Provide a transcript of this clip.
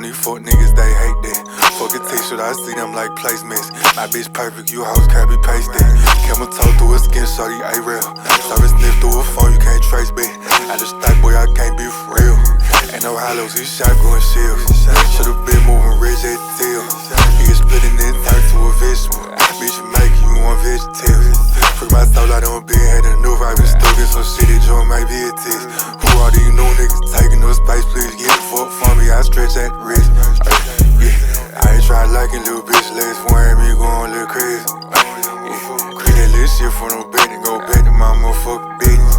on these fuck niggas, they hate that. Fuck a t-shirt, I see them like placements. My bitch perfect, you hoes can't be pasted. Camel toe through a skin, shorty A-rail. Service sniff through a phone, you can't trace back. I just stack, boy, I can't be for real. Ain't no hollows, he shotgun shields. Should've been moving rich at till. He is splitting it, turn to a vegetable. Bitch, make you want vegetables. Free my soul out on bed, had a new vibe, still get some shit, it joint might be a test. Who are these new niggas taking no space, please get the fuck from me, I stretch at wrist. Yeah, I ain't try liking little bitch legs, wearing me going a little crazy. Yeah, create that little shit for no bed and go back to my motherfucking business.